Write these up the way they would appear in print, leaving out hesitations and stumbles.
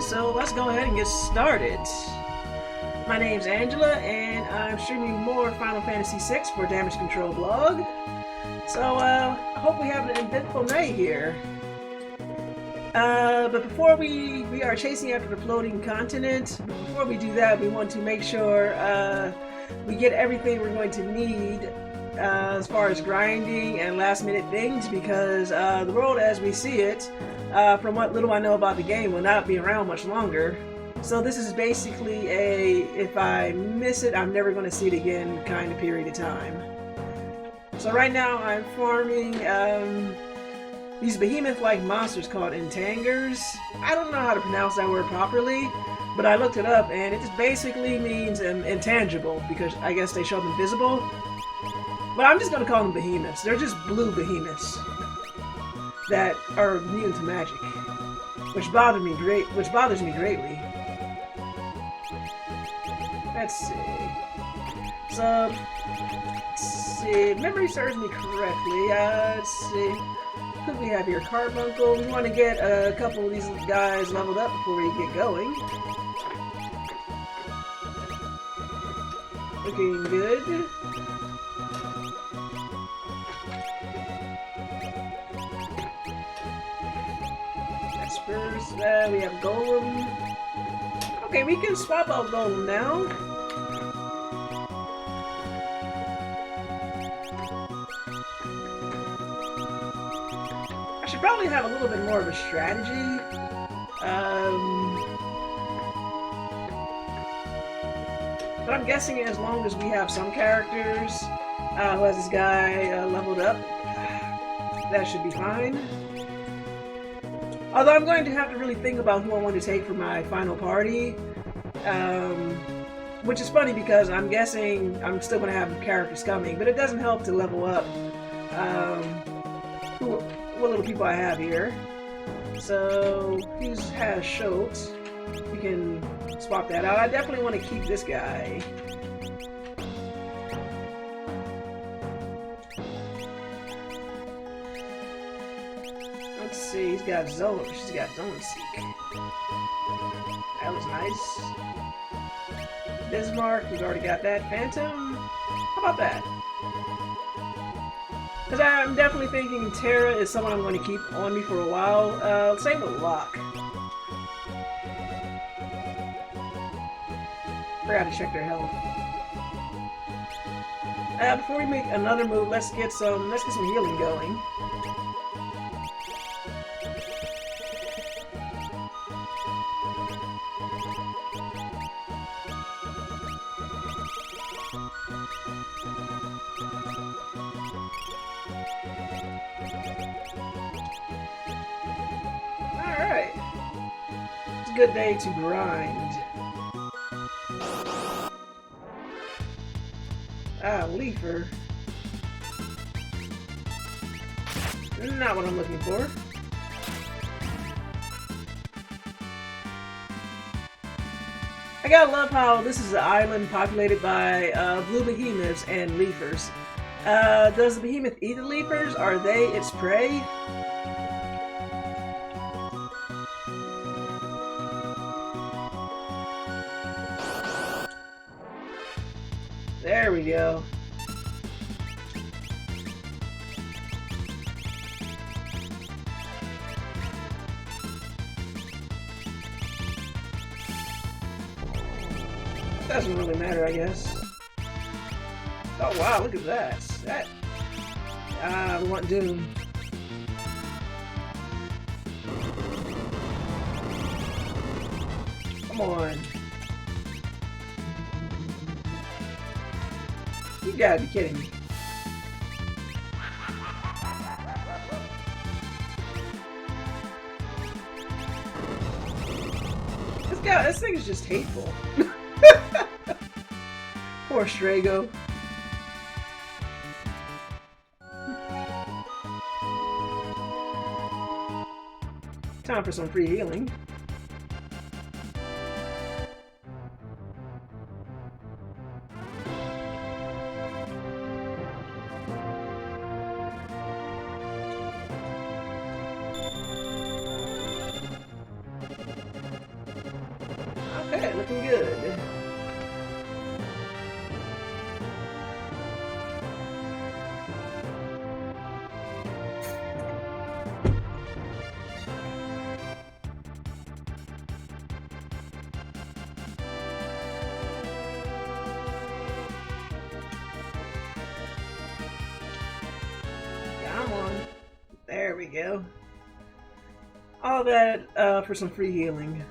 so let's go ahead and get started. My name's Angela, and I'm streaming more Final Fantasy VI for Damage Control blog. So, I hope we have an eventful night here. But before we are chasing after the floating continent. Before we do that, we want to make sure we get everything we're going to need as far as grinding and last minute things, because the world as we see it, from what little I know about the game, will not be around much longer. So this is basically a, if I miss it, I'm never going to see it again kind of period of time. So right now I'm farming these behemoth-like monsters called Intangirs. I don't know how to pronounce that word properly, but I looked it up and it just basically means intangible, because I guess they show them invisible. But I'm just going to call them behemoths. They're just blue behemoths that are immune to magic, which bothers me greatly. Let's see. So, let's see. If memory serves me correctly. Let's see. Who do we have here? Carbuncle. We want to get a couple of these guys leveled up before we get going. Looking good. First, we have Golem. Okay, we can swap out Golem now. I should probably have a little bit more of a strategy. But I'm guessing as long as we have some characters who has this guy leveled up, that should be fine. Although I'm going to have to really think about who I want to take for my final party. Which is funny because I'm guessing I'm still going to have characters coming, but it doesn't help to level up what little people I have here. So, he has Schultz. We can swap that out. I definitely want to keep this guy. Let's see, she's got Zone Seek. That was nice. Bismarck, we've already got that. Phantom, how about that? Because I'm definitely thinking Terra is someone I'm going to keep on me for a while. Same with Locke. Forgot to check their health. Before we make another move, let's get some healing going. Alright. It's a good day to grind. Leafer. Not what I'm looking for. I gotta love how this is an island populated by blue behemoths and leafers. Does the behemoth eat the leafers? Are they its prey? There we go. Doesn't really matter, I guess. Oh wow, look at that. We want Doom. Come on. You gotta be kidding me. This thing is just hateful. Poor Strago. Time for some free healing. Okay, looking good. Come on. There we go. All that for some free healing.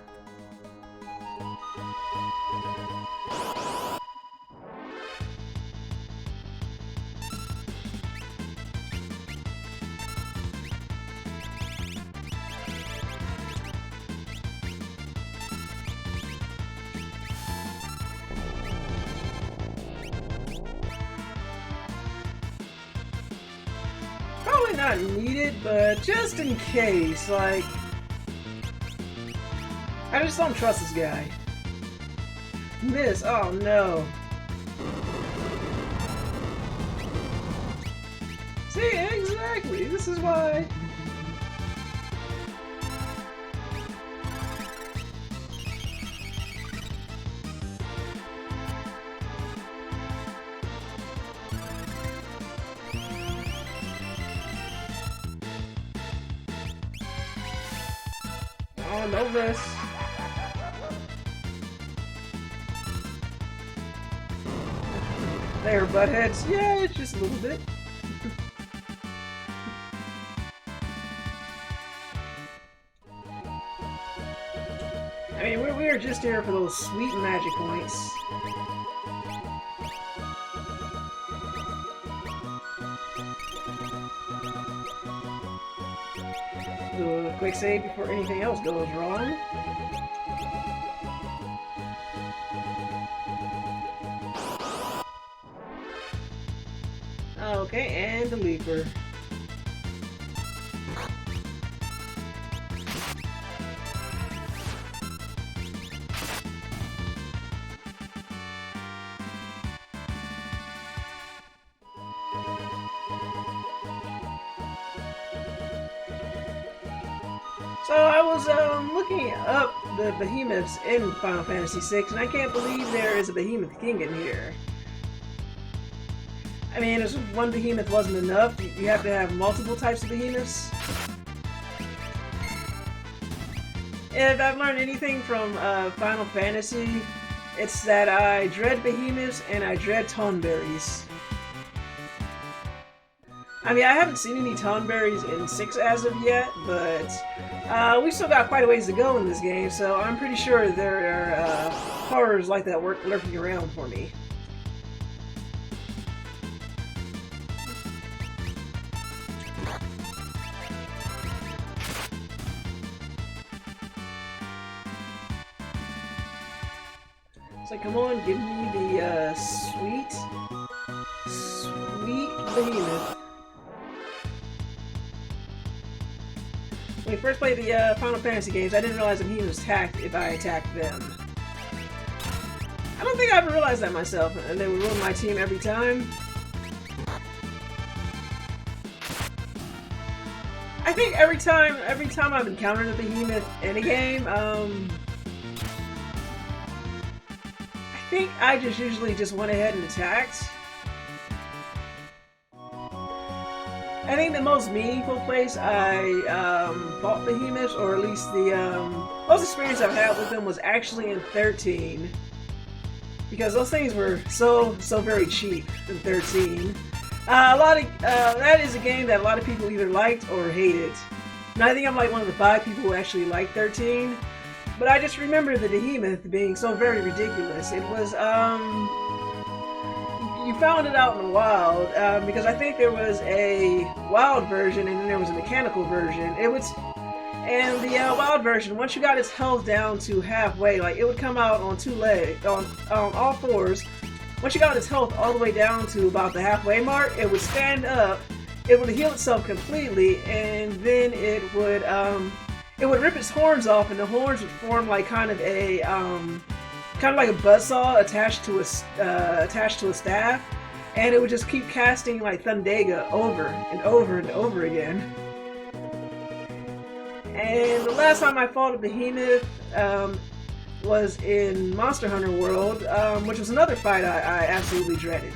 Probably not needed, but just in case, like, I just don't trust this guy. Miss, oh no. See, exactly, this is why. Oh, no miss. There, buttheads. Yeah, it's just a little bit. I mean, we are just here for those sweet magic points. Do a quick save before anything else goes wrong. Okay, and the leaper. So I was looking up the behemoths in Final Fantasy VI, and I can't believe there is a behemoth king in here. I mean, if one behemoth wasn't enough, you have to have multiple types of behemoths. If I've learned anything from Final Fantasy, it's that I dread behemoths and I dread tonberries. I mean, I haven't seen any tonberries in 6 as of yet, but we still got quite a ways to go in this game, so I'm pretty sure there are horrors like that lurking around for me. So come on, give me the sweet behemoth. When we first played the Final Fantasy games, I didn't realize that behemoths attacked if I attacked them. I don't think I ever realized that myself, and they would ruin my team every time. I think every time I've encountered a behemoth in a game, I think I just usually just went ahead and attacked. I think the most meaningful place I fought behemoths, or at least the most experience I've had with them, was actually in 13. Because those things were so very cheap in 13. That is a game that a lot of people either liked or hated. And I think I'm like one of the 5 people who actually liked 13. But I just remember the behemoth being so very ridiculous. It was, you found it out in the wild, because I think there was a wild version and then there was a mechanical version. And the wild version, once you got its health down to halfway, like it would come out on 2 legs, on all 4s. Once you got its health all the way down to about the halfway mark, it would stand up, it would heal itself completely, and then it would rip its horns off, and the horns would form like kind of like a buzzsaw attached to a staff, and it would just keep casting like Thundega over and over and over again. And the last time I fought a behemoth, was in Monster Hunter World, which was another fight I absolutely dreaded.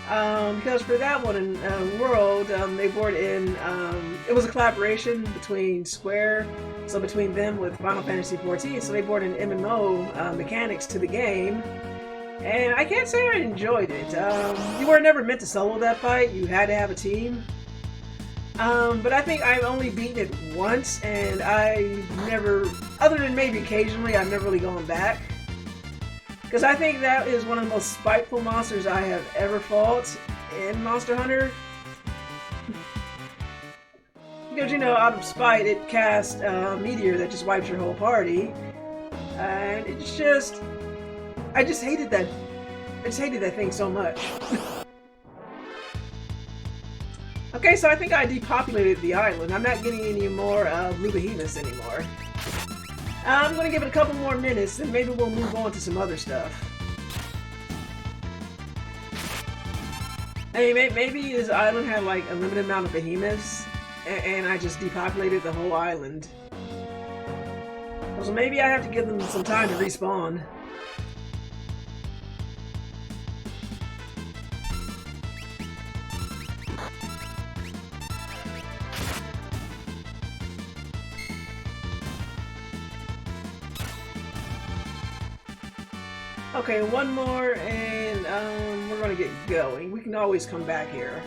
Because for that one in World, they brought in, it was a collaboration between Square, so between them with Final Fantasy XIV, so they brought in MMO mechanics to the game, and I can't say I enjoyed it. You were never meant to solo that fight, you had to have a team. But I think I've only beaten it once, and I never, other than maybe occasionally, I've never really gone back. Because I think that is one of the most spiteful monsters I have ever fought in Monster Hunter. Because, you know, out of spite, it cast a meteor that just wipes your whole party. And it's just, I just hated that thing so much. Okay, so I think I depopulated the island. I'm not getting any more blue behemoths anymore. I'm gonna give it a couple more minutes, and maybe we'll move on to some other stuff. Hey, maybe this island had like a limited amount of behemoths, and I just depopulated the whole island. So maybe I have to give them some time to respawn. Okay, one more, and we're gonna get going. We can always come back here.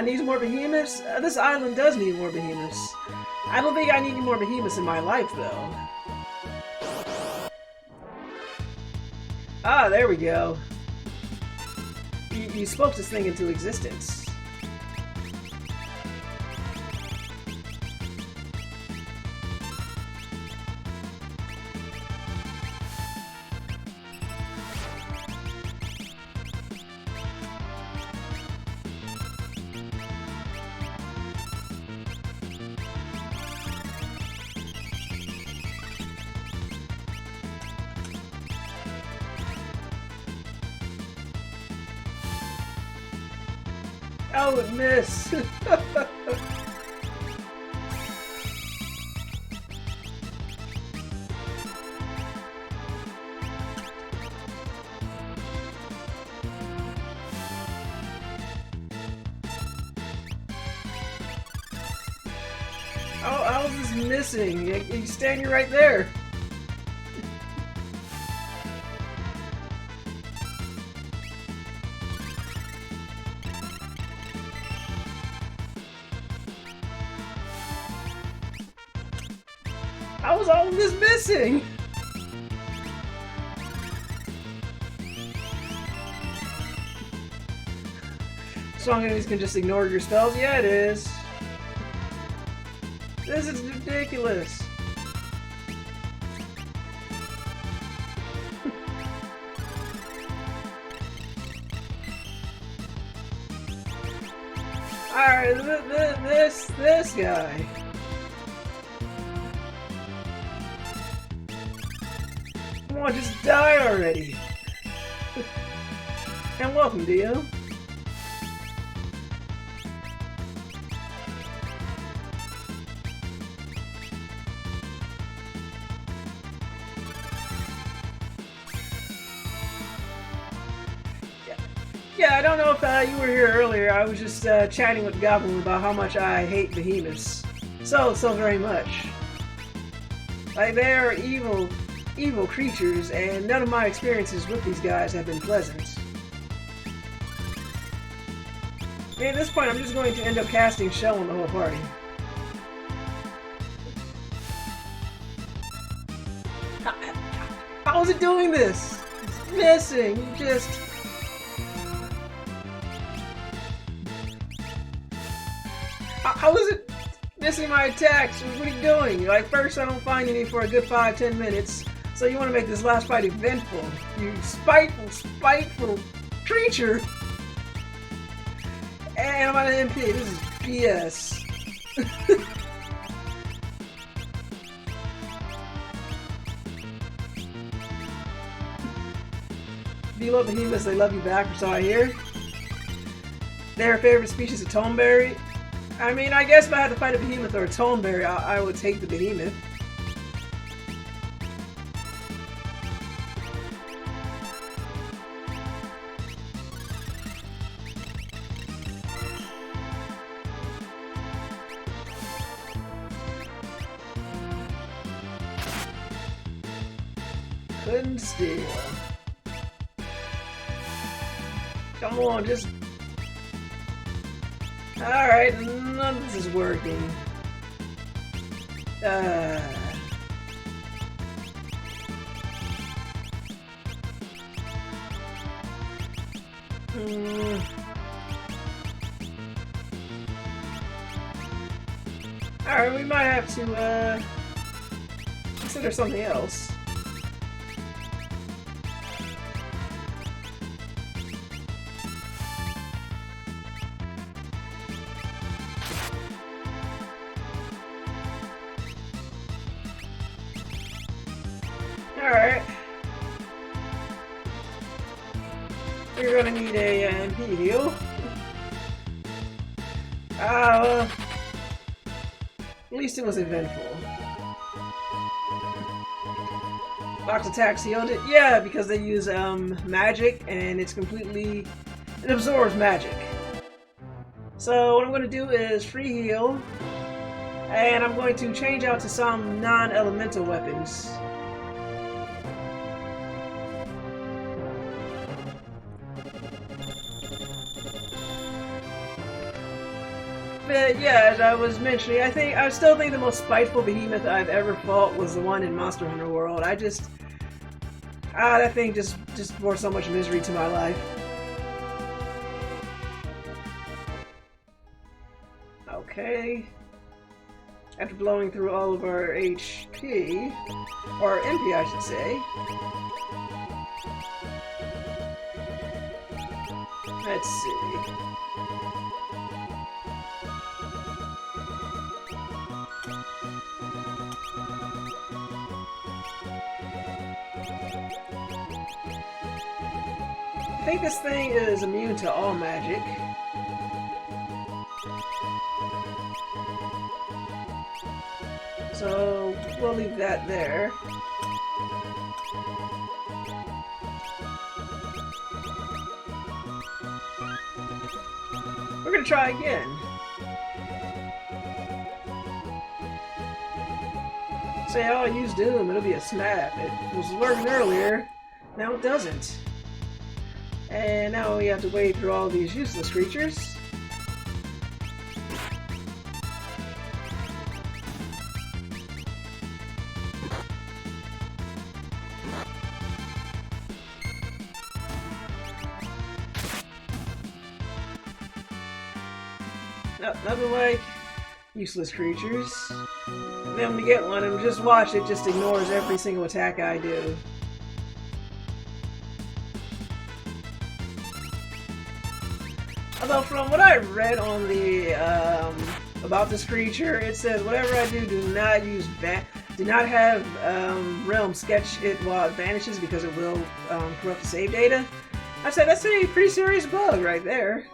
Needs more behemoths? This island does need more behemoths. I don't think I need any more behemoths in my life, though. Ah, there we go. You spoke this thing into existence. Oh, it missed! How is this missing? He's standing right there. How was all of this missing? Strong enemies can just ignore your spells? Yeah, it is. This is ridiculous. Alright, this guy. Come on, just die already. And welcome, Dio. Yeah, I don't know if you were here earlier. I was just chatting with Goblin about how much I hate behemoths. So very much. Like, they are evil creatures, and none of my experiences with these guys have been pleasant. And at this point, I'm just going to end up casting Shell on the whole party. How is it doing this? It's missing. Just... How is it missing my attacks? What are you doing? Like, first I don't find any for a good 5-10 minutes, so you want to make this last fight eventful. You spiteful creature! And I'm out of MP. This is BS. If you love behemoths, they love you back, or so I hear. They're a favorite species of toneberry. I mean, I guess if I had to fight a behemoth or a toneberry, I would take the behemoth. Couldn't steal. Come on, just... Alright, none of this is working. Alright, we might have to, consider something else. Alright. We're gonna need a MP heal. Well, at least it was eventful. Box attacks healed it? Yeah, because they use magic and it's completely... it absorbs magic. So what I'm going to do is free heal, and I'm going to change out to some non-elemental weapons. But yeah, as I was mentioning, I still think the most spiteful behemoth I've ever fought was the one in Monster Hunter World. That thing just brought so much misery to my life. Okay. After blowing through all of our HP, or MP I should say. Let's see. I think this thing is immune to all magic. So we'll leave that there. We're gonna try again. Say, oh, use Doom, it'll be a snap. It was working earlier, now it doesn't. And now we have to wade through all these useless creatures. Nope, nothing like useless creatures. And then when we get one, and just watch, it just ignores every single attack I do. Although from what I read on the about this creature, it says whatever I do not use do not have Realm sketch it while it vanishes because it will corrupt the save data. I said that's a pretty serious bug right there.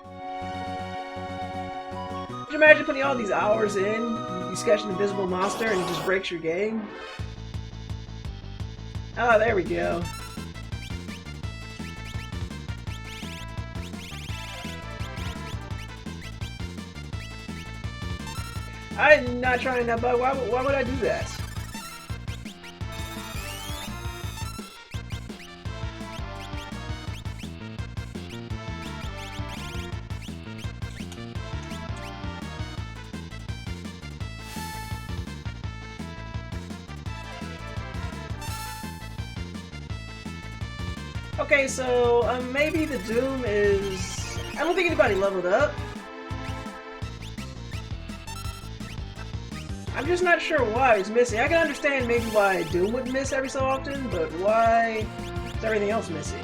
Could you imagine putting all these hours in, you sketch an invisible monster and it just breaks your game? Oh, there we go. I'm not trying that bug. Why would I do that? Okay, so maybe the Doom is... I don't think anybody leveled up. I'm just not sure why it's missing. I can understand maybe why Doom would miss every so often, but why is everything else missing?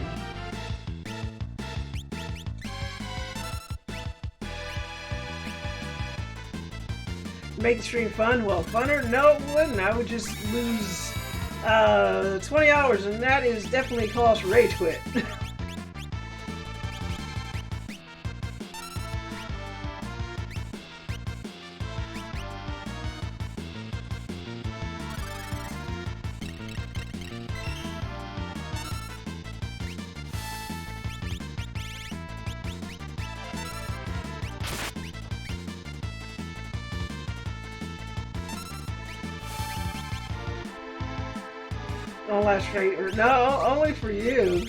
Make the stream fun? Well, funner? No, it wouldn't. I would just lose 20 hours, and that is definitely cause for rage quit. Don't last straight. Or no, only for you.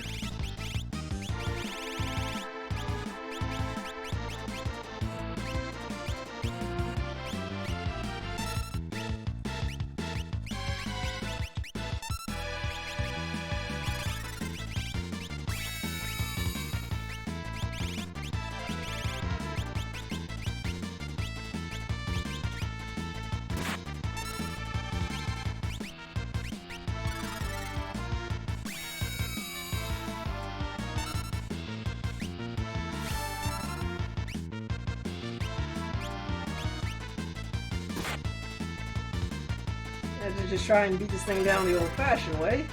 To just try and beat this thing down the old-fashioned way.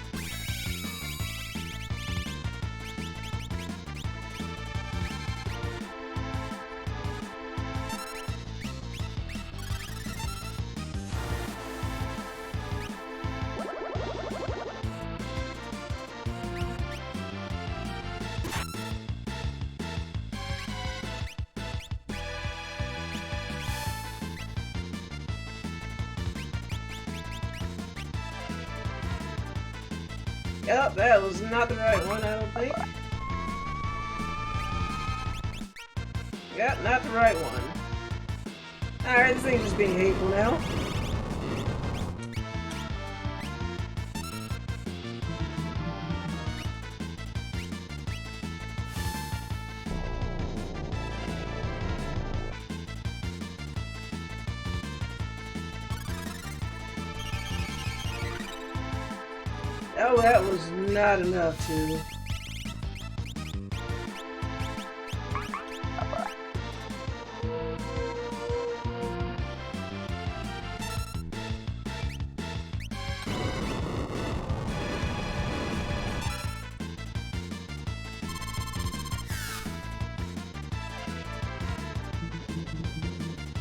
Yep, that was not the right one, I don't think. Yep, not the right one. Alright, this thing's just being hateful now. Oh, that was not enough to...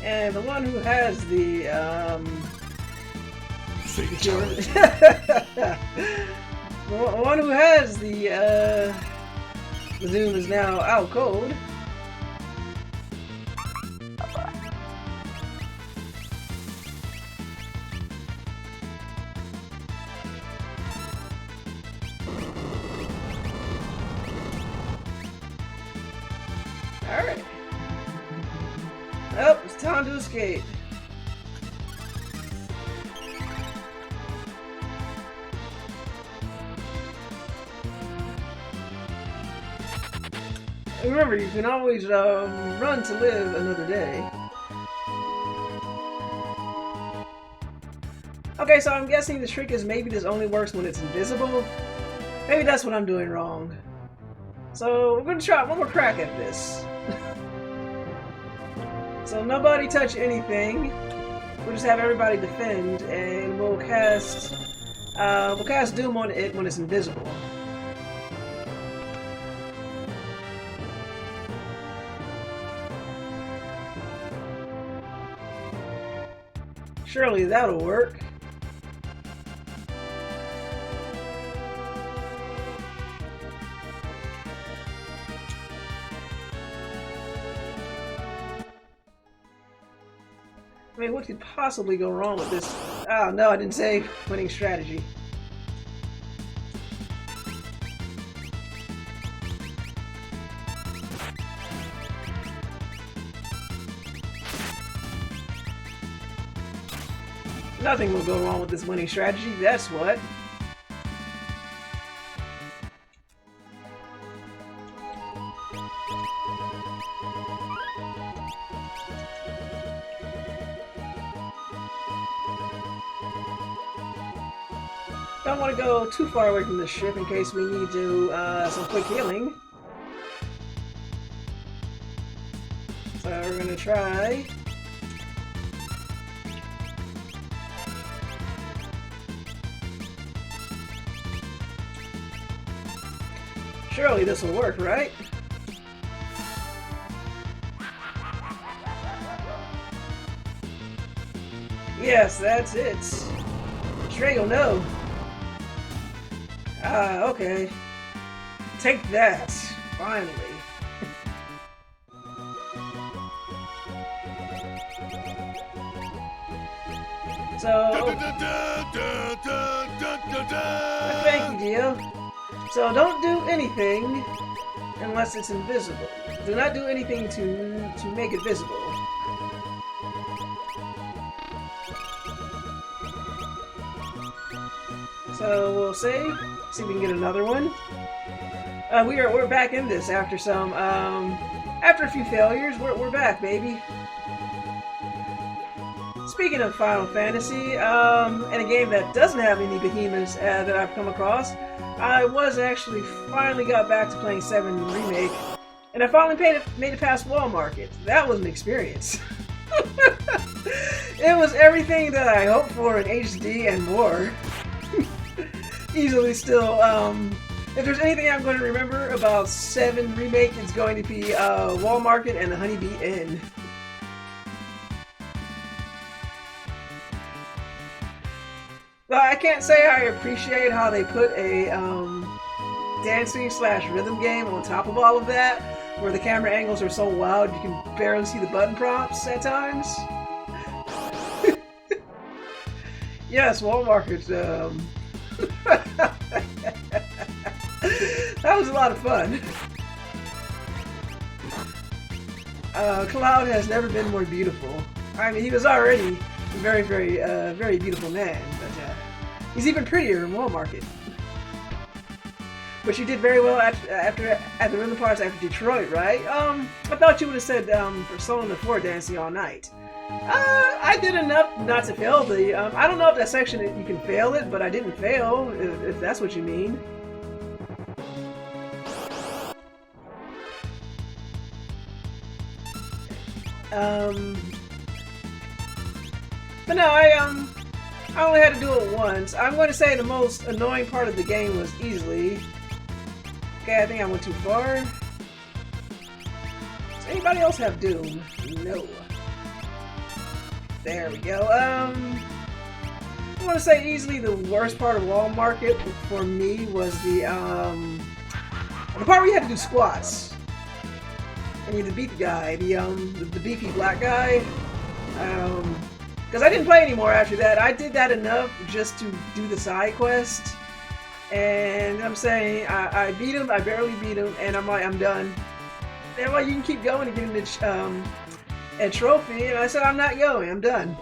And the one who has the, the one who has the Zoom is now out cold. Alright. Oh, it's time to escape. Remember, you can always run to live another day. Okay, so I'm guessing the trick is maybe this only works when it's invisible. Maybe that's what I'm doing wrong. So we're gonna try one more crack at this. So nobody touch anything. We'll just have everybody defend, and we'll cast Doom on it when it's invisible. Surely that'll work. I mean, what could possibly go wrong with this? Oh, no, I didn't say winning strategy. Nothing will go wrong with this winning strategy, that's what. Don't want to go too far away from the ship in case we need to some quick healing. So we're gonna try. Surely this will work, right? Yes, that's it. Trey will know. Ah, okay. Take that, finally. So... Thank you, dear. So don't do anything unless it's invisible. Do not do anything to make it visible. So we'll save. See if we can get another one. We're back in this after some after a few failures. We're back, baby. Speaking of Final Fantasy, and a game that doesn't have any behemoths that I've come across, I finally got back to playing 7 Remake, and I finally made it past Wall Market. That was an experience. It was everything that I hoped for in HD and more. Easily still, if there's anything I'm going to remember about 7 Remake, it's going to be Wall Market and the Honeybee Inn. I can't say I appreciate how they put a dancing/rhythm game on top of all of that, where the camera angles are so wild you can barely see the button prompts at times. Yes, Wall Market. That was a lot of fun. Cloud has never been more beautiful. I mean, he was already a very, very beautiful man, but he's even prettier in Wall Market. But you did very well at the rhythm parts after Detroit, right? I thought you would have said Persona 4 Dancing All Night. I did enough not to fail the. I don't know if that section you can fail it, but I didn't fail. If that's what you mean. But no, I only had to do it once. I'm going to say the most annoying part of the game was easily. Okay, I think I went too far. Does anybody else have Doom? No. There we go. I want to say easily the worst part of Wall Market for me was the part where you had to do squats. And you had to beat the guy, the beefy black guy. Because I didn't play anymore after that. I did that enough just to do the side quest. And I'm saying, I beat him, I barely beat him, and I'm like, I'm done. They're like, you can keep going to get a trophy, and I said, I'm not going, I'm done.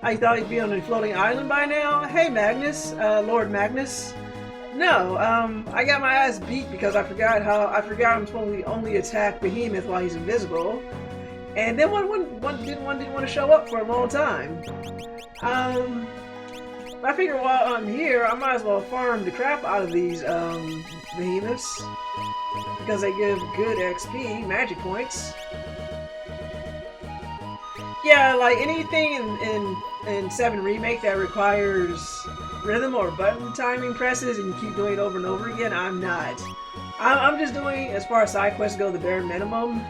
I thought he'd be on a floating island by now. Hey, Magnus, Lord Magnus. No, I got my ass beat because I forgot I'm supposed to only attack Behemoth while he's invisible. And then one didn't want to show up for a long time. I figured while I'm here, I might as well farm the crap out of these behemoths because they give good XP, magic points. Yeah, like anything in 7 Remake that requires rhythm or button timing presses and you keep doing it over and over again, I'm not. I'm just doing, as far as side quests go, the bare minimum.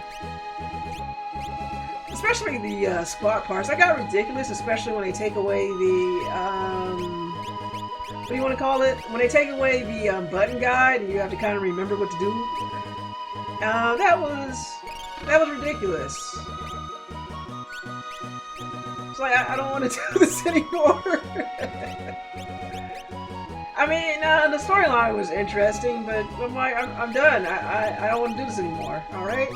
Especially the squat parts. That got ridiculous, especially when they take away the, what do you want to call it? When they take away the button guide and you have to kind of remember what to do. That was ridiculous. It's like, I don't want to do this anymore. I mean, the storyline was interesting, but I'm like, I'm done. I don't want to do this anymore, alright?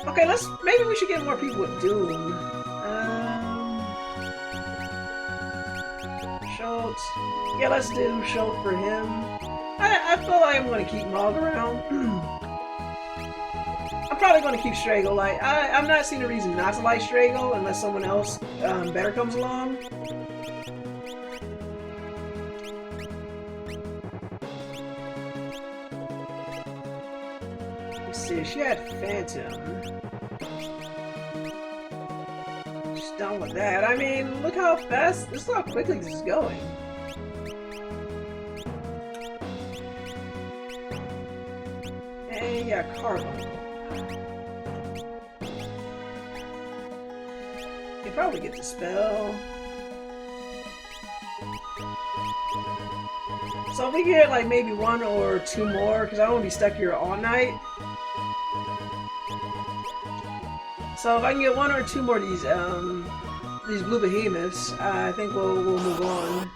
Okay, maybe we should get more people with Doom. Schultz. Yeah, let's do Schultz for him. I feel like I'm going to keep Mog around. I'm probably going to keep Strago. Like, I'm not seeing a reason not to like Strago unless someone else better comes along. Let's see, she had Phantom. She's done with that. I mean, look how fast, look how quickly this is going. And yeah, Carbon. You probably get the spell. So if we get like maybe 1 or 2 more, because I don't want to be stuck here all night. So if I can get one or two more of these blue behemoths, I think we'll move on.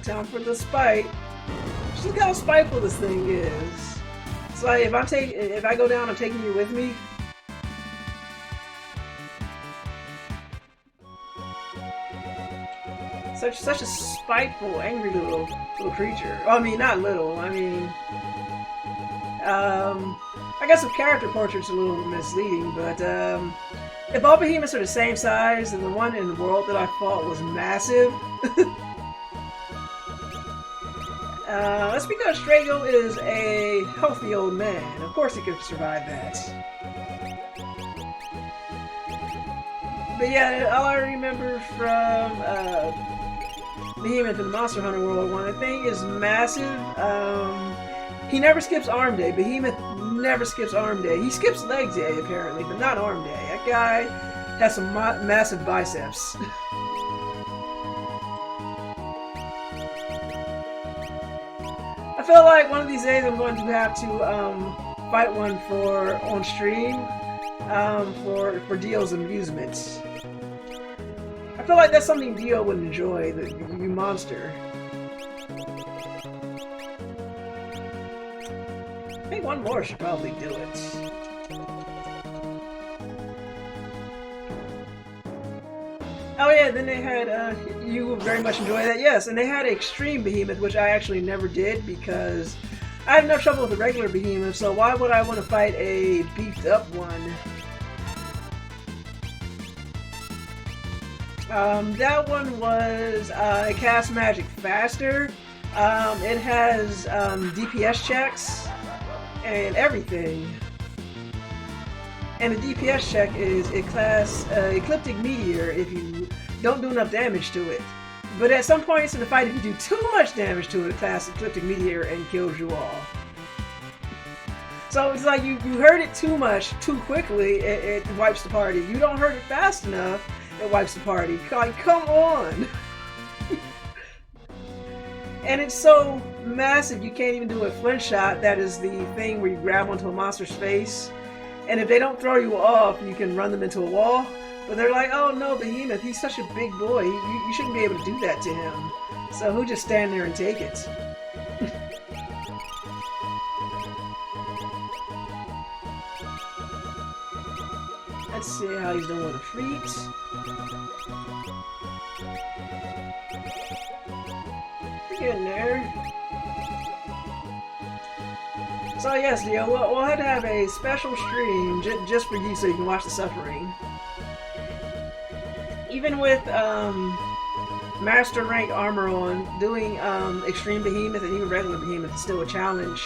Time for the spite. Just look how spiteful this thing is. It's like if I go down, I'm taking you with me. Such a spiteful, angry little creature. Oh, I mean, not little. I mean, I guess the character portrait's a little misleading, but if all behemoths are the same size, then the one in the world that I fought was massive. That's because Strago is a healthy old man. Of course he could survive that. But yeah, all I remember from Behemoth in the Monster Hunter World 1, the thing is massive. He never skips arm day. Behemoth never skips arm day. He skips leg day apparently, but not arm day. That guy has some massive biceps. I feel like one of these days I'm going to have to fight one on stream for Dio's amusement. I feel like that's something Dio would enjoy, you monster. I think one more should probably do it. Oh yeah, then they had, you would very much enjoy that, yes, and they had Extreme Behemoth, which I actually never did because I had enough trouble with the regular Behemoth, so why would I want to fight a beefed up one? That one was, it casts magic faster, it has DPS checks and everything. And the DPS check is it casts Ecliptic Meteor if you don't do enough damage to it. But at some points in the fight, if you do too much damage to it, it casts Ecliptic Meteor and kills you all. So it's like you hurt it too much, too quickly, it wipes the party. You don't hurt it fast enough, it wipes the party. Like, come on! And it's so massive, you can't even do a flinch shot. That is the thing where you grab onto a monster's face. And if they don't throw you off, you can run them into a wall. But they're like, oh no, Behemoth, he's such a big boy. You shouldn't be able to do that to him. So who just stand there and take it? Let's see how he's doing with the freaks. Getting there. So yes, Leo, we'll have to have a special stream just for you so you can watch the suffering. Even with Master Rank armor on, doing Extreme Behemoth and even regular Behemoth is still a challenge.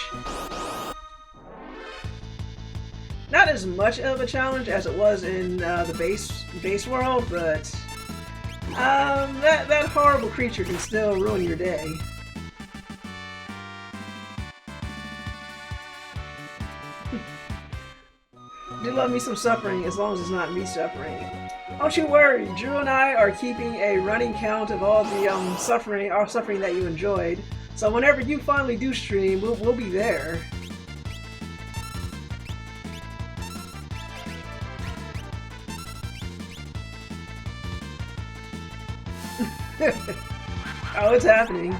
Not as much of a challenge as it was in the base world, but that horrible creature can still ruin your day. Do love me some suffering, as long as it's not me suffering. Don't you worry, Drew and I are keeping a running count of all the suffering that you enjoyed. So whenever you finally do stream, we'll be there. Oh, it's happening.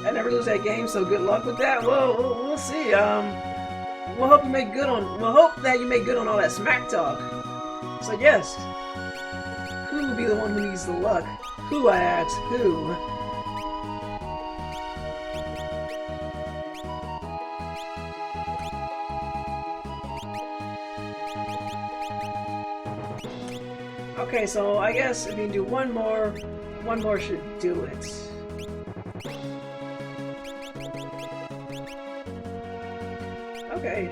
I never lose that game, so good luck with that. Well, we'll see. We'll hope you make good on. We'll hope that you make good on all that smack talk. So yes, who will be the one who needs the luck? Who, I ask? Who? Okay, so I guess if you do one more should do it. Okay,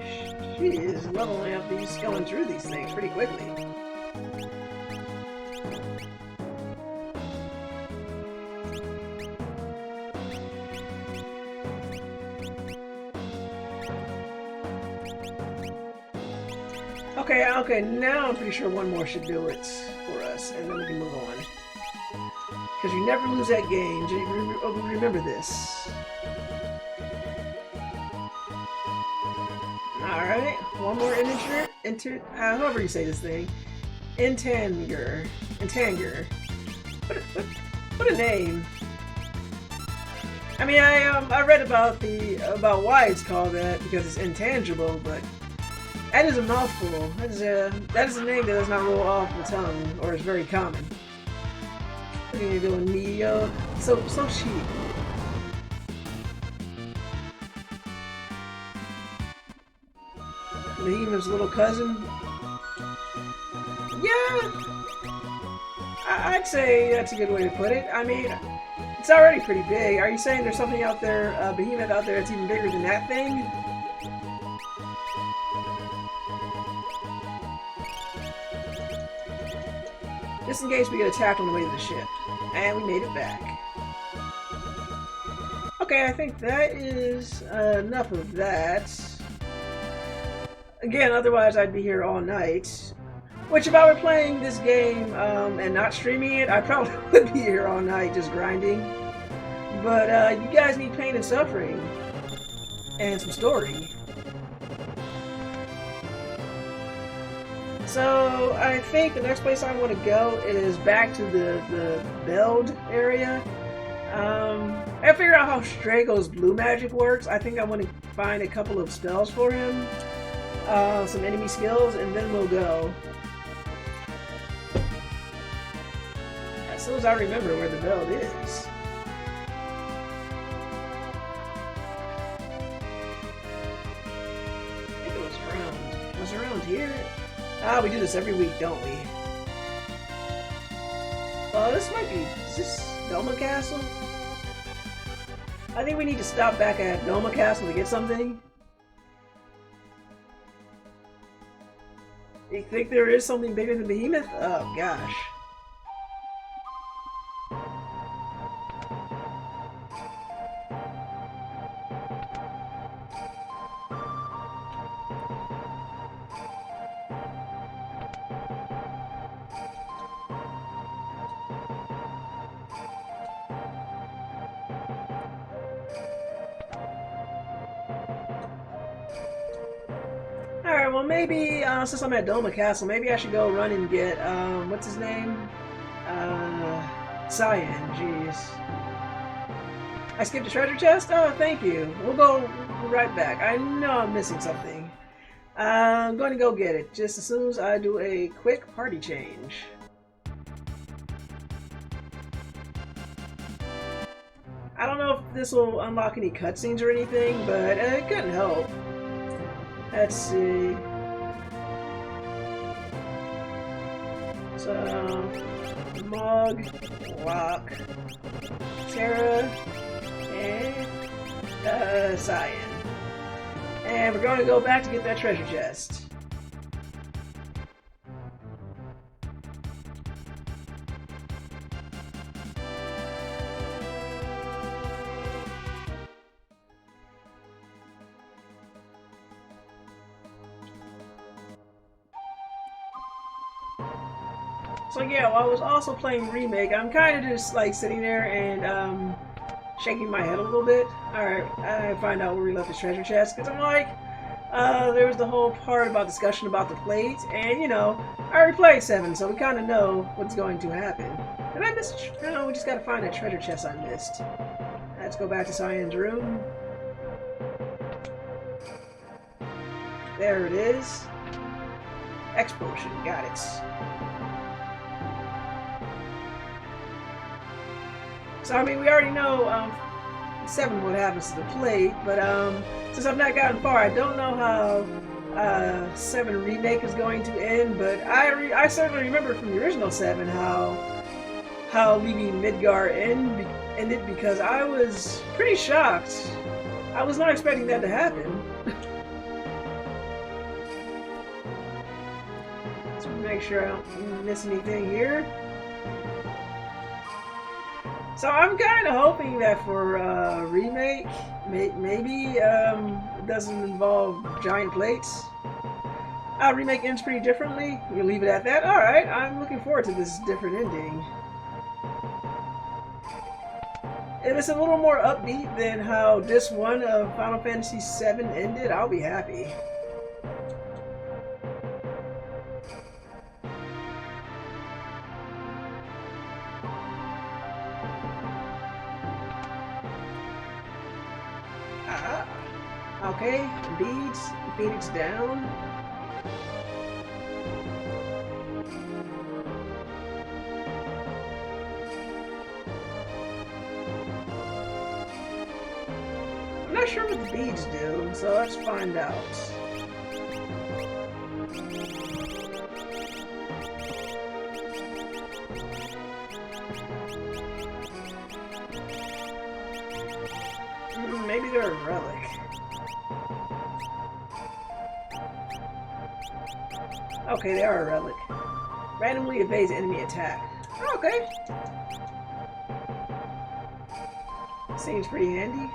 she is leveling up these, going through these things pretty quickly. Okay, now I'm pretty sure one more should do it for us, and then we can move on. Because you never lose that game, remember this. Alright, one more Intangir, however you say this thing. Intangir. What a name. I mean, I read about why it's called that, because it's intangible, but that is a mouthful. That is a name that does not roll off the tongue, or is very common. Look at you doing Mio. So cheap. Behemoth's little cousin. Yeah, I'd say that's a good way to put it. I mean, it's already pretty big. Are you saying there's something out there, Behemoth out there that's even bigger than that thing? Just in case we get attacked on the way to the ship. And we made it back. Okay, I think that is enough of that. Again, otherwise I'd be here all night. Which, if I were playing this game and not streaming it, I probably would be here all night just grinding. But you guys need pain and suffering. And some story. So, I think the next place I want to go is back to the Veldt area. I figure out how Strago's blue magic works. I think I want to find a couple of spells for him. Some enemy skills, and then we'll go. As soon as I remember where the Veldt is. I think it was around. It was around here. Ah, we do this every week, don't we? This might be. Is this Doma Castle? I think we need to stop back at Doma Castle to get something. You think there is something bigger than Behemoth? Oh gosh. Alright, well maybe, since I'm at Doma Castle, maybe I should go run and get, what's his name? Cyan, jeez. I skipped a treasure chest? Oh, thank you. We'll go right back. I know I'm missing something. I'm going to go get it, just as soon as I do a quick party change. I don't know if this will unlock any cutscenes or anything, but it couldn't help. Let's see. So, Mog, Lock, Terra, and Cyan. And we're going to go back to get that treasure chest. So yeah, while I was also playing Remake, I'm kind of just like sitting there and shaking my head a little bit. Alright, I find out where we left the treasure chest, because I'm like, there was the whole part about discussion about the plate, and you know, I already played 7, so we kind of know what's going to happen. Did I miss? No, we just gotta find that treasure chest I missed. Let's go back to Cyan's room. There it is. X potion, got it. So I mean, we already know 7 what happens to the plate, but since I've not gotten far, I don't know how 7 Remake is going to end. But I certainly remember from the original 7 how leaving Midgar ended, because I was pretty shocked. I was not expecting that to happen. make sure I don't miss anything here. So I'm kind of hoping that for remake, maybe it doesn't involve giant plates. Remake ends pretty differently. We'll leave it at that. Alright, I'm looking forward to this different ending. If it's a little more upbeat than how Disc 1 of Final Fantasy VII ended, I'll be happy. Okay, beads, Phoenix down. I'm not sure what the beads do, so let's find out. Maybe they're a relic. Okay, they are a relic. Randomly evades enemy attack. Okay. Seems pretty handy.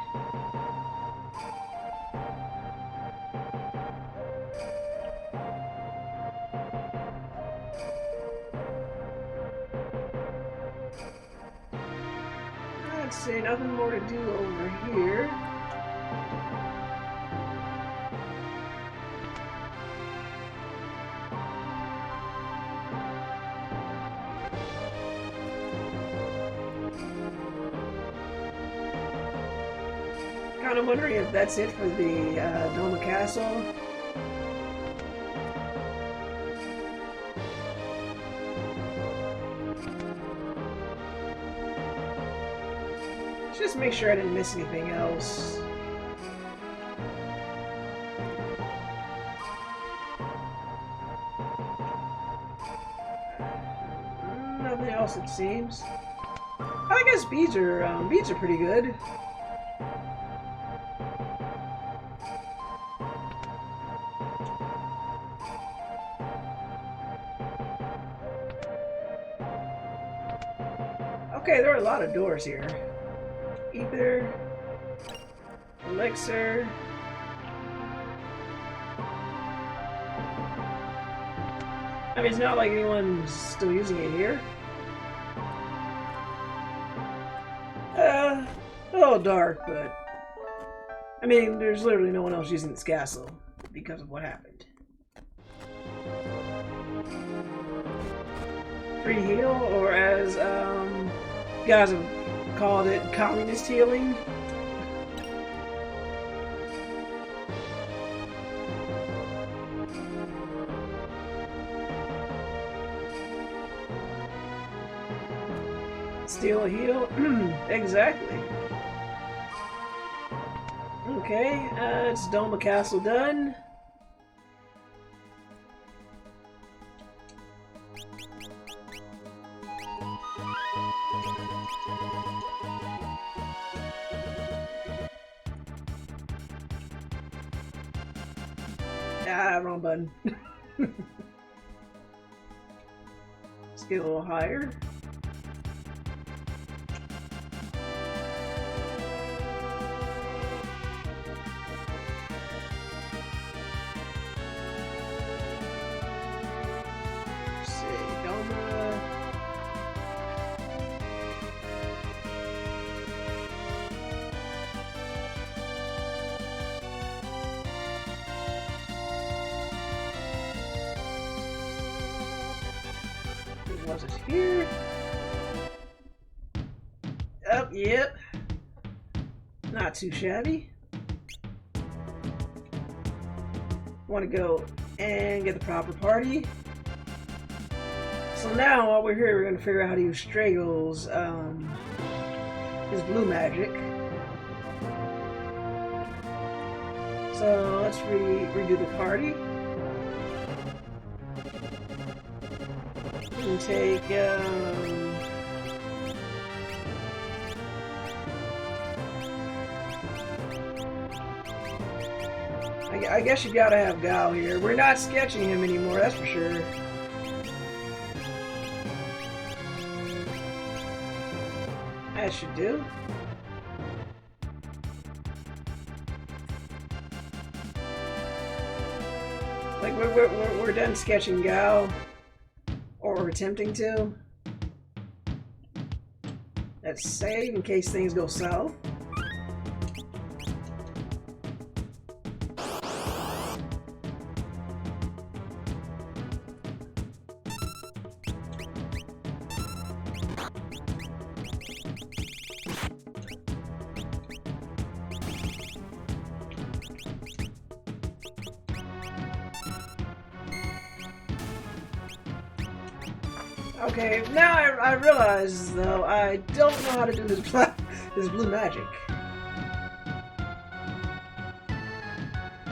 Let's see, nothing more to do over here. Kind of wondering if that's it for the Doma Castle. Just make sure I didn't miss anything else. Nothing else, it seems. I guess beads are pretty good. Okay, there are a lot of doors here. Ether, elixir. I mean, it's not like anyone's still using it here. A little dark, but I mean, there's literally no one else using this castle because of what happened. Free heal, or as guys have called it, communist healing. Steal a heal? Exactly. Okay, it's Doma Castle done. Wrong button. Let's get a little higher. Let's see, Doma. Was it here? Oh, yep. Not too shabby. Want to go and get the proper party. So now, while we're here, we're going to figure out how to use Stragel's his blue magic. So let's redo the party. And take I guess you gotta have Gal here. We're not sketching him anymore, that's for sure. that should do. Like, we're done sketching Gao. Or attempting to. Let's save in case things go south. Okay, now I realize, though, I don't know how to do this blue magic.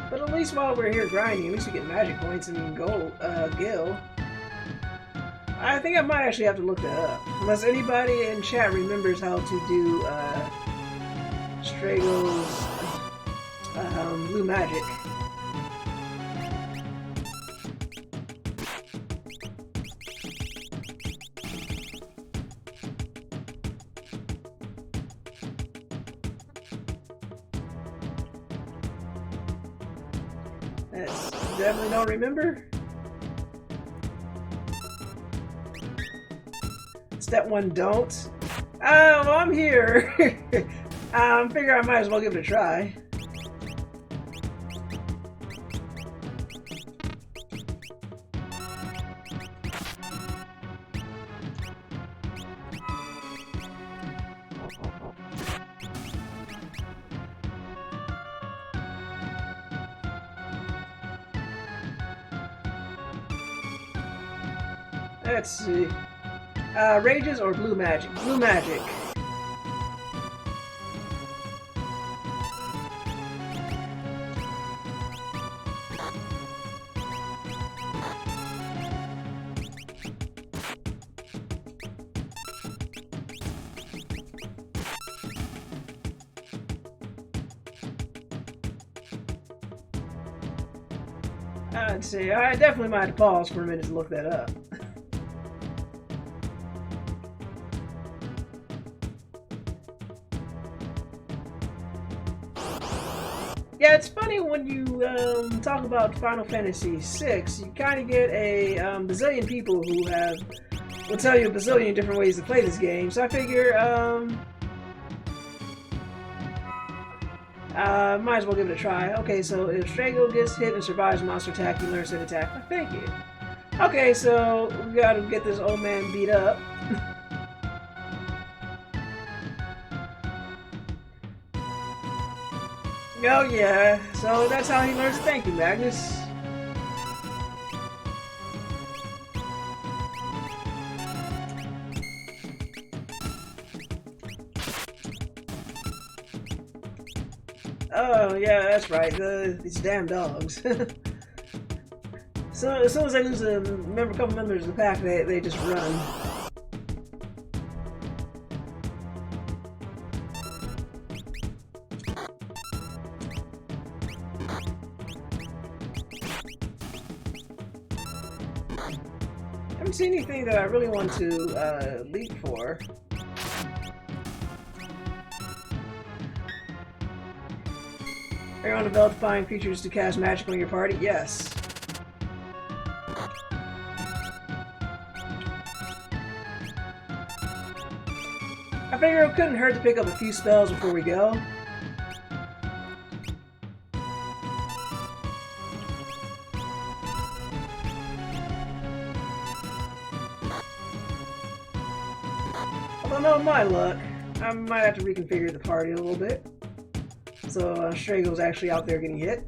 But at least while we're here grinding, at least we get magic points and gold, gil. I think I might actually have to look that up. Unless anybody in chat remembers how to do, Strago's, blue magic. Definitely don't remember. Step 1, don't. Oh, well, I'm here. Figure I might as well give it a try. Let's see. Rages or blue magic? Blue magic. Let's see. I definitely might have to pause for a minute to look that up. Yeah, it's funny when you talk about Final Fantasy VI, you kind of get a bazillion people who will tell you a bazillion different ways to play this game. So I figure, might as well give it a try. Okay, so if Strago gets hit and survives monster attack, he learns to attack. Oh, thank you. Okay, so we gotta get this old man beat up. Oh yeah, so that's how he learns to thank you, Magnus. Oh yeah, that's right, these damn dogs. So as soon as they lose a couple members of the pack, they just run. I haven't seen anything that I really want to leap for. Are you on the Veldt to find creatures to cast magic on your party? Yes. I figure it couldn't hurt to pick up a few spells before we go. Although, no, my luck, I might have to reconfigure the party a little bit. So Strago's actually out there getting hit.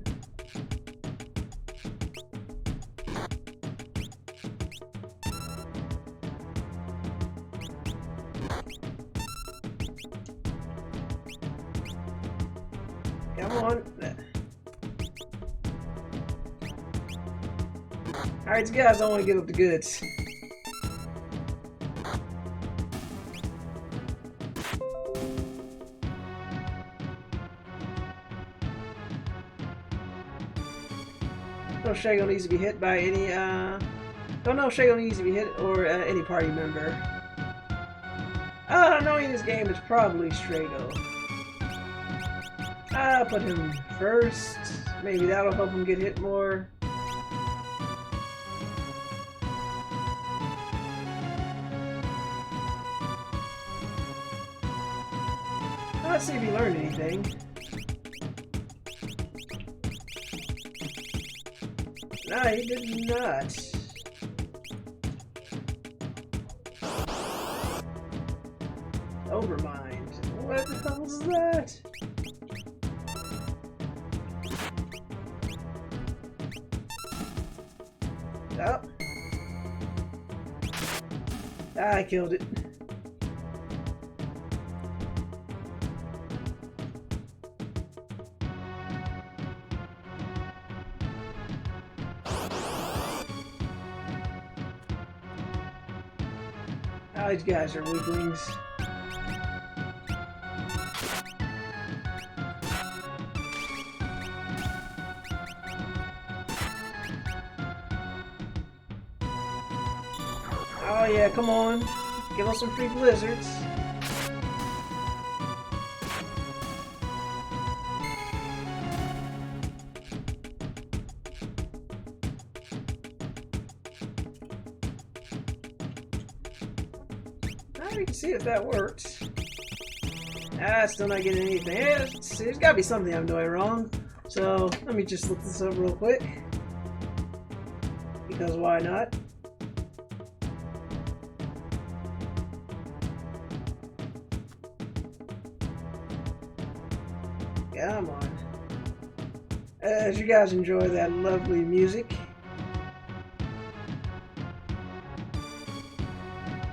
Come on. Alright, you guys don't want to give up the goods. Don't know if Strago needs to be hit by any, don't know if Strago needs to be hit or any party member. Knowing this game, it's probably Strago. I'll put him first. Maybe that'll help him get hit more. Let's see if he learned anything. Nah, he did not. Overmind. What the hell is that? Oh. I killed it. Oh, these guys are weaklings. Oh yeah, come on. Give us some free blizzards. We can see if that works. Still not getting anything. There's gotta be something I'm doing wrong. So let me just look this up real quick. Because why not? Come on. As you guys enjoy that lovely music.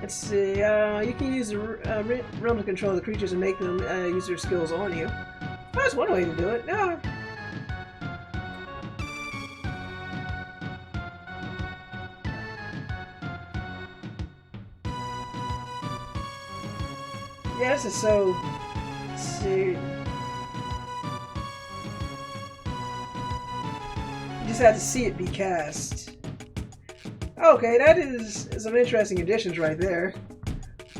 Let's see, you can use the realm to control the creatures and make them use their skills on you. That's one way to do it. No. Yeah, this is so... Let's see. You just have to see it be cast. Okay, that is some interesting additions right there.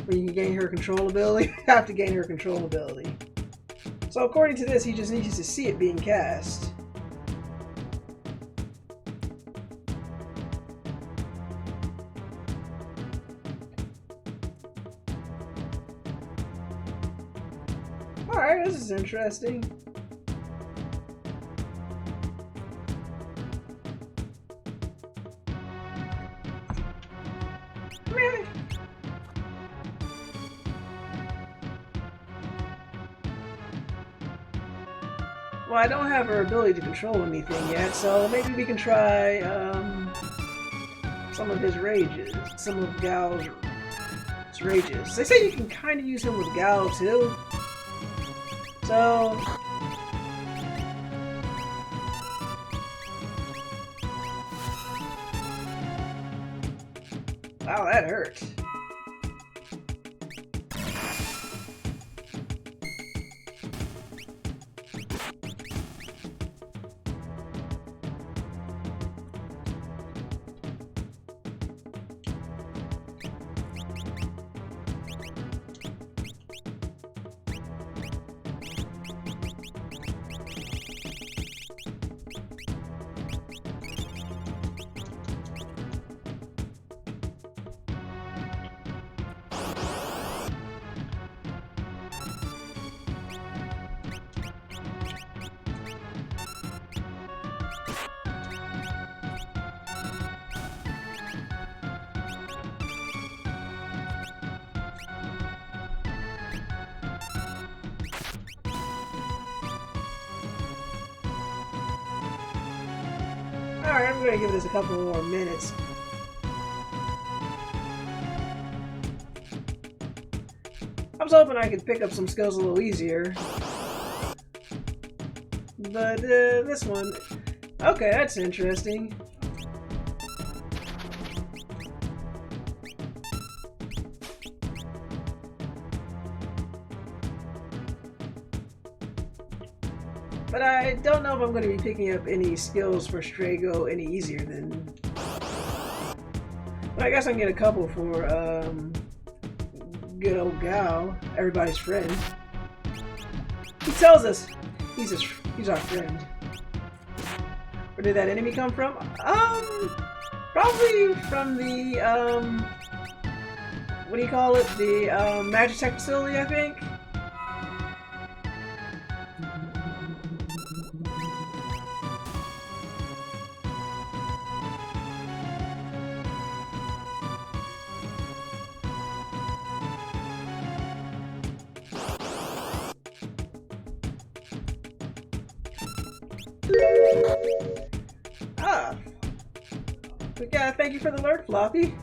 Where you can gain her control ability. You have to gain her control ability. So according to this, he just needs to see it being cast. Alright, this is interesting. Well, I don't have her ability to control anything yet, so maybe we can try some of his rages. Some of Gal's rages. They say you can kind of use him with Gal too. So... Wow, that hurt. Alright, I'm gonna give this a couple more minutes. I was hoping I could pick up some skills a little easier. But, this one... Okay, that's interesting. But I don't know if I'm going to be picking up any skills for Strago any easier than... But I guess I can get a couple for Good old Gal, everybody's friend. He tells us he's our friend. Where did that enemy come from? Probably from the what do you call it? The Magitech facility, I think. Ah, we gotta thank you for the alert, Floppy.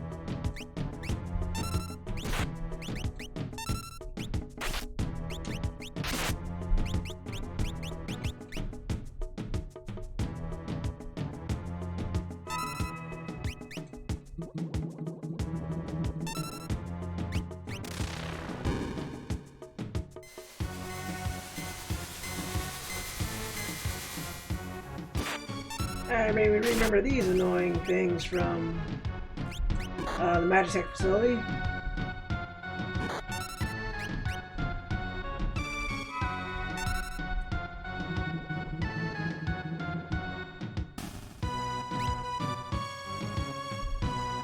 I mean, we remember these annoying things from the Magitech facility.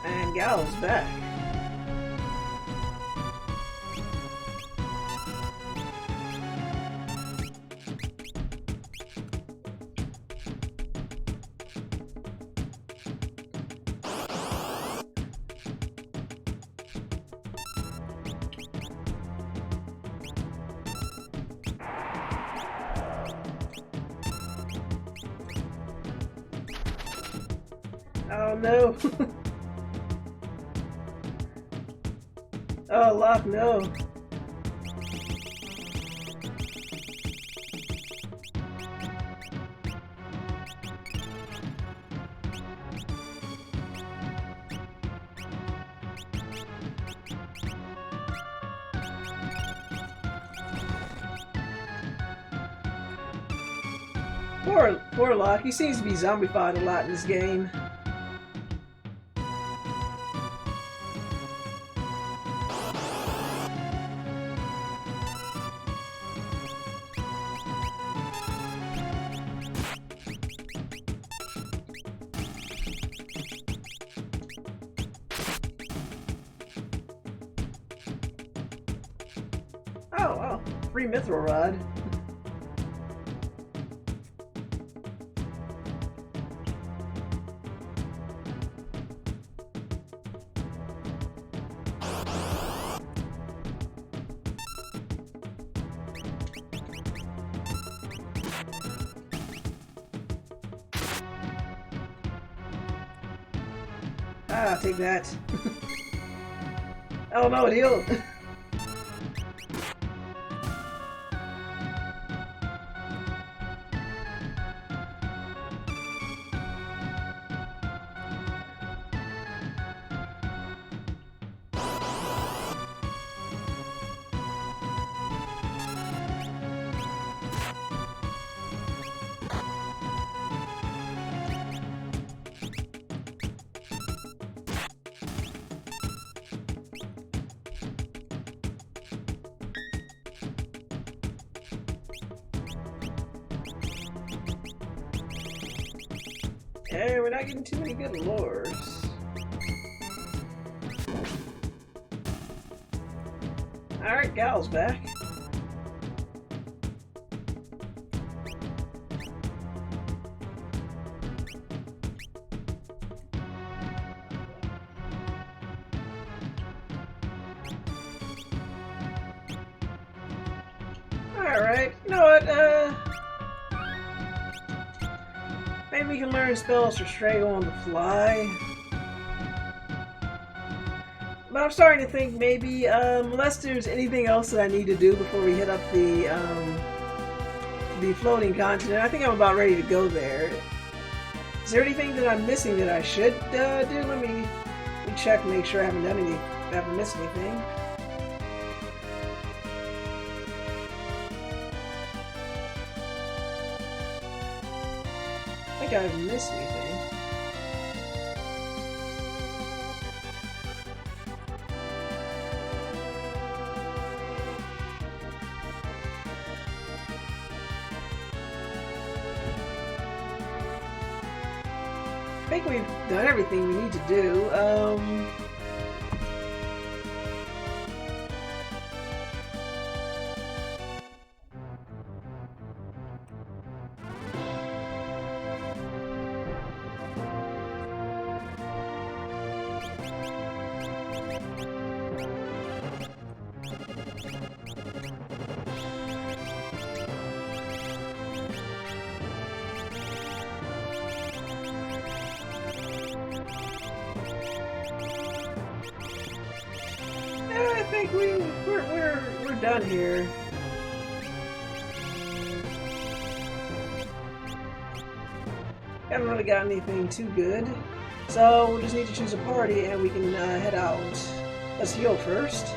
And Gal's back. Oh no. Oh, Locke, no. Poor Locke. He seems to be zombified a lot in this game. Oh, free mithril rod. Ah, take that. Oh no, it healed. Hey, we're not getting too many good lures. Alright, Gal's back. Alright, you know what, maybe we can learn spells for Strago on the fly. But I'm starting to think maybe, unless there's anything else that I need to do before we hit up the floating continent, I think I'm about ready to go there. Is there anything that I'm missing that I should do? Let me check, make sure I haven't missed anything. I think I've missed anything. think we've done everything we need to do. I think we're done here. Haven't really got anything too good, so we'll just need to choose a party and we can head out. Let's heal first.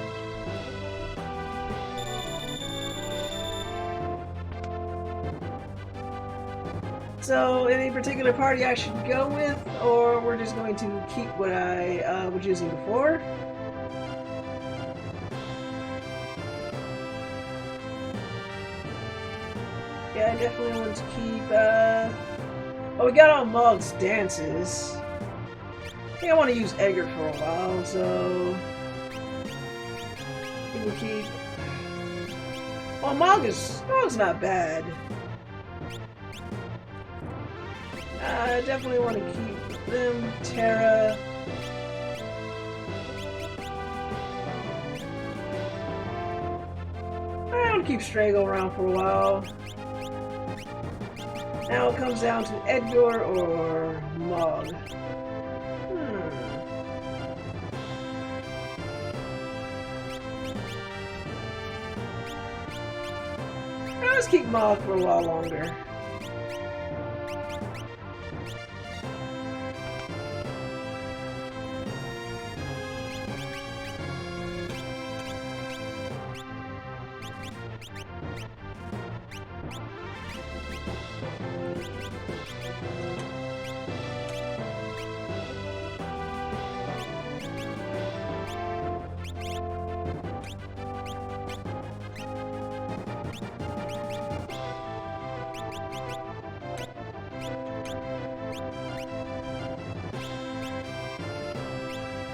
So, any particular party I should go with, or we're just going to keep what I was using before? Yeah, I definitely want to keep, oh, we got all Mog's dances. I think I want to use Edgar for a while, so I think we'll keep... Oh, Mog's not bad. I definitely want to keep them, Terra. I want to keep Strago around for a while. Now it comes down to Edgar or Mog. Let's keep Mog for a while longer.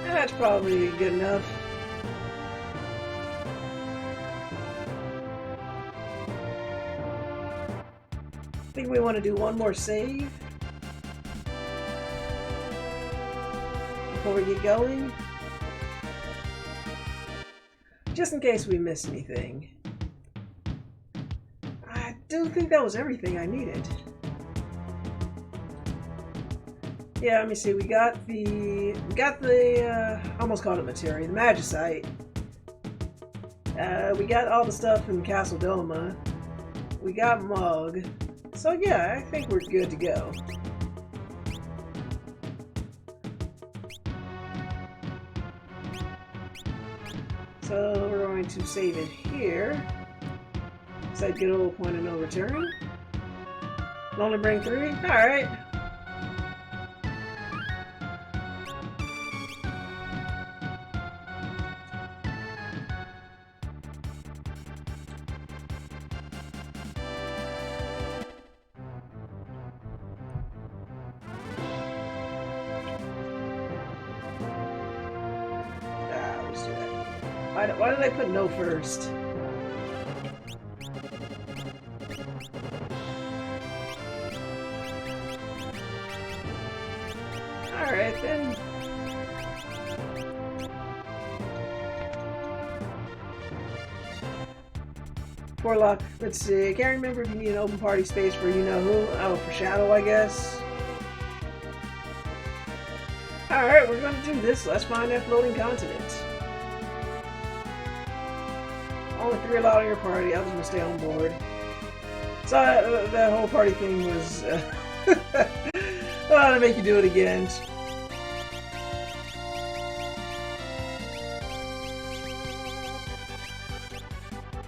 That's probably good enough. I think we want to do one more save before we get going, just in case we miss anything. I do think that was everything I needed. Yeah, let me see. We got the I almost called it materia, the magicite. We got all the stuff in Castle Doma. We got Mog. So yeah, I think we're good to go. So we're going to save it here. Set good old point of no return. Only bring 3? Alright. Why did I put no first? Alright then. For luck. Let's see. I can't remember if you need an open party space for you know who. Oh, for Shadow, I guess. Alright, we're gonna do this. Let's find that floating continent. Only 3 allowed in your party. I was gonna stay on board. So that whole party thing was to make you do it again.